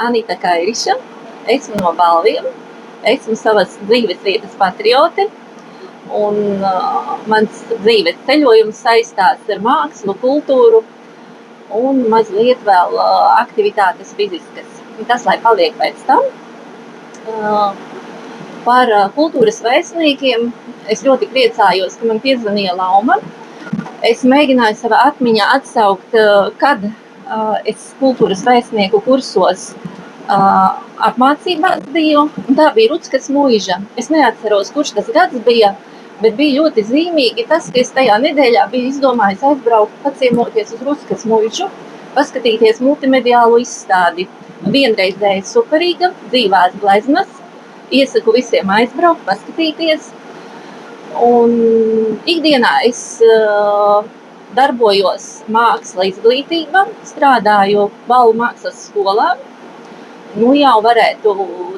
Anita Kairiša, esmu no Balviem, esmu savas dzīves vietas patriote, un mans dzīves ceļojums saistās ar mākslu, kultūru un mazliet vēl aktivitātes fiziskas. Tas, lai paliek pēc tam. Par kultūras vēstniekiem es ļoti priecājos, ka man piezvanīja Lauma. Es mēģināju savā atmiņā atsaukt, kad es kultūras vēstnieku kursos apmācībās biju. Tā bija Ruckas mūža. Es neatceros, kurš tas gads bija, bet bija ļoti zīmīgi tas, ka es tajā nedēļā biju izdomājis aizbraukt, paciemoties uz Ruckas mūžu, paskatīties multimediālu izstādi. Vienreizēja superīga, dzīvās gleznas. Iesaku visiem aizbraukt, paskatīties. Un ikdienā es darbojos māksla izglītībā, strādāju Balvu mākslas skolā. Nu jau varētu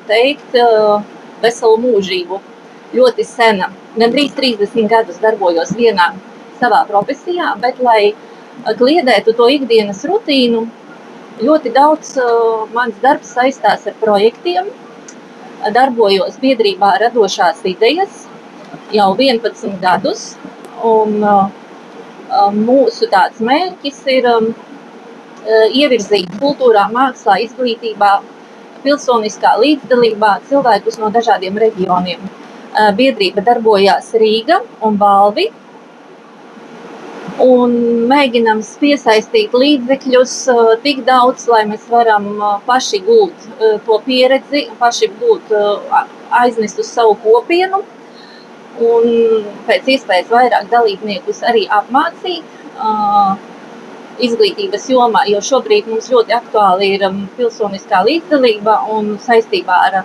teikt veselu mūžību. Ļoti sena. Gandrīz 30 gadus darbojos vienā savā profesijā, bet, lai kliedētu to ikdienas rutīnu, ļoti daudz mans darbs saistās ar projektiem. Darbojos biedrībā Radošās idejas jau 11 gadus, un mūsu tāds mērķis ir ievirzīt kultūrā, mākslā, izglītībā, pilsoniskā līdzdalībā cilvēkus no dažādiem reģioniem. Biedrība darbojās Rīga un Balvi, un mēģinam piesaistīt līdzekļus tik daudz, lai mēs varam paši gūt to pieredzi, paši gūt aiznest uz savu kopienu, un pēc iespējas vairāk dalībniekus arī apmācīt izglītības jomā, jo šobrīd mums ļoti aktuāli ir pilsoniskā līdzdalība un saistībā ar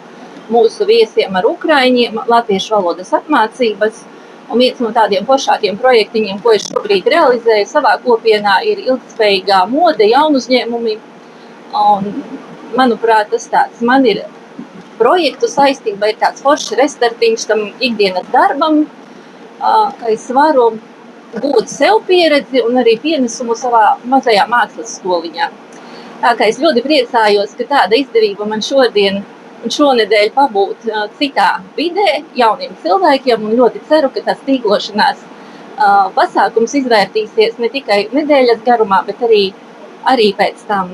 mūsu viesiem ar ukraiņiem, latviešu valodas apmācības. Un viens no tādiem foršākiem projektiņiem, ko es šobrīd realizēju savā kopienā, ir ilgtspējīgā mode, jaunuzņēmumi. Un, manuprāt, tas tāds man ir projektu saistība, ir tāds foršs restartiņš tam ikdienas darbam, ka es varu gūt sev pieredzi un arī pienesumu savā mazajā mākslas skoliņā. Tā kā es ļoti priecājos, ka tāda izdevība man šodien un šonedēļ pabūt citā vidē jauniem cilvēkiem, un ļoti ceru, ka tas tīklošanās pasākums izvērtīsies ne tikai nedēļas garumā, bet arī pēc tam.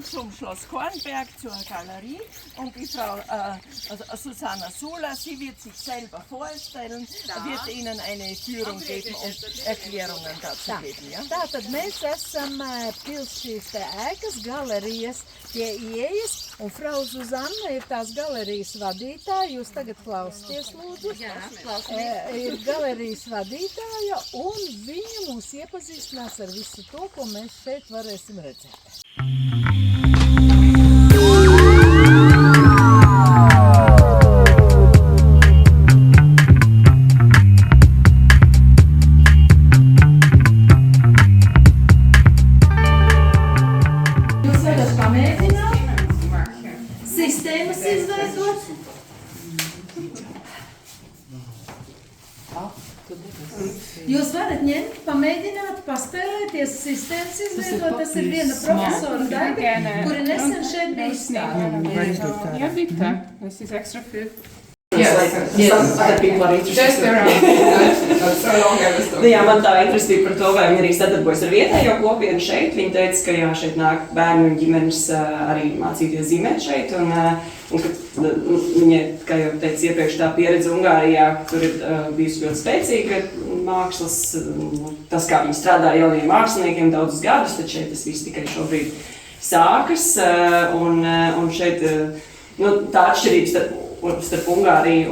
Zum Schloss Kornberg zur Galerie, und die Frau Susanna Sula, sie wird sich selber vorstellen, wird Ihnen eine Führung geben und Erklärungen dazu geben. Ja? Tātad mēs esam pils šīs ēkas, galerijas pie ieejas, un Frau Zuzanna ir tās galerijas vadītāja. Jūs tagad klausieties, lūdzu. Jā, ir galerijas vadītāja, un viņa mūs iepazīstinās ar visu to, ko mēs šeit varēsim redzēt. Jūs varat pamēģināt sistēmas izveidot. Jūs varat ņemt, pamēģināt, paspēlēties sistēmas izveidot. Tas ir viena profesora darbi, kuri nesen šeit bija izstādīta. Ja, bitte. Das ist extra viel. Yes, other people are interested. Just around. So long I was talking. Jā, man tā interesi bija par to, vai viņi arī sadarbojas ar vietējo kopienu šeit. Viņi teica, ka jā, šeit nāk bērni un ģimenes arī mācīties zīmēt šeit. Un ka viņa, kā jau teica iepriekš, tā pieredze Ungārijā, tur ir bijusi ļoti spēcīga mākslas, tas, kā viņi strādā jauniem māksliniekiem daudzus gadus, tad šeit tas viss tikai šobrīd sākas. Un šeit tā atšķirības starp Ungāriju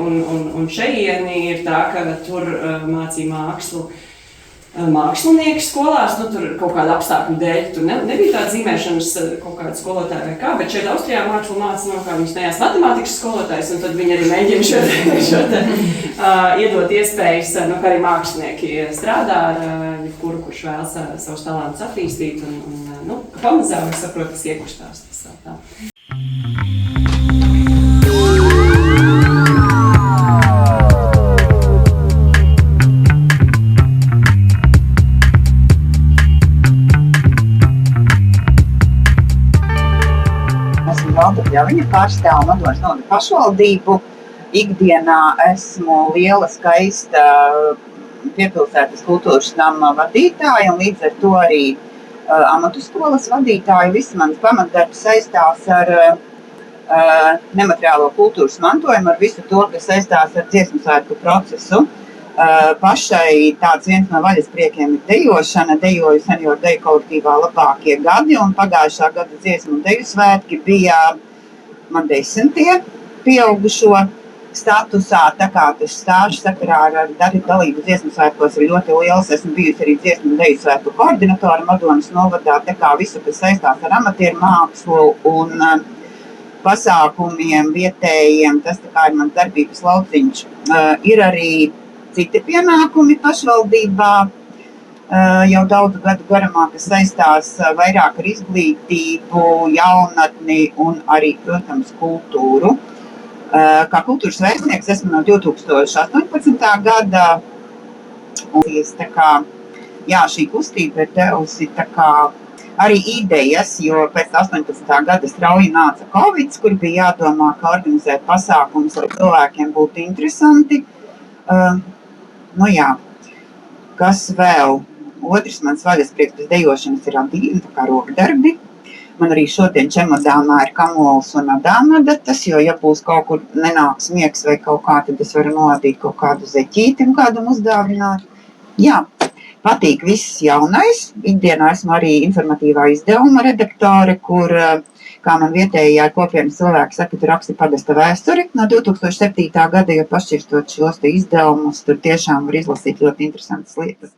un šeieni ir tā, ka tur mācīja mākslu mākslinieki skolās, tur kaut kāda apstākļu dēļ, tur nebija tāda zīmēšanas kaut kāda skolotāja vai kā, bet šeit Austrijā mākslu māca kā viņas nejās matemātikas skolotājs, un tad viņi arī mēģina šo iedot iespējas, kā arī mākslinieki strādā ar jebkuru kurš vēlas savus talantus attīstīt un pamazām es saprotu, kas iekustās tas tā. Esmu Valda Bļaviņa, pārstāvu Madonas novada pašvaldību. Ikdienā esmu liela, skaista piepilsētas kultūras nama vadītāja un līdz ar to arī amatu skolas vadītāja. Visi mans pamatdarbi saistās ar nemateriālo kultūras mantojumu, ar visu to, kas saistās ar dziesmu svētku procesu. Pašai tāds viens no vaļaspriekiem ir dejošana. Dejoju senioru deju kolektīvā labākie gadi, un pagājušā gada dziesmu un deju svētki bija man 10. pieaugušo statusā, tā kā tas stāžu sakarā ar dalību dziesmu svētkos ir ļoti liels. Esmu bijusi arī dziesmu un deju svētku koordinatora Madonas novadā, tā kā visu, kas saistās ar amatieru mākslu un pasākumiem vietējiem, tas tā kā ir mans darbības lauciņš. Ir arī citi pienākumi pašvaldībā jau daudzu gadu garumā, kas saistās vairāk ar izglītību, jaunatni un arī, protams, kultūru. Kā kultūras vēstnieks esmu no 2018. gada. Šī kustība ir devusi arī idejas, jo pēc 18. gada strauji nāca Covid, kur bija jādomā, kā organizēt pasākumus, lai cilvēkiem būtu interesanti. Kas vēl? Otrs mans vaļasprieks bez dejošanas ir adīna, tā kā rokdarbi. Man arī šodien čemodānā ir kamols un adāmadatas, jo ja būs kaut kur nenāks miegs vai kaut kā, tad es varu noadīt kaut kādu zeķīti un kādam uzdāvināt. Jā, patīk viss jaunais. Ikdienā esmu arī informatīvā izdevuma redaktore, kur, kā man vietējā kopienas cilvēki saka, tu raksti padasta vēsturi no 2007. gada, jo pašķirstot šos te izdevumus, tur tiešām var izlasīt ļoti interesantas lietas.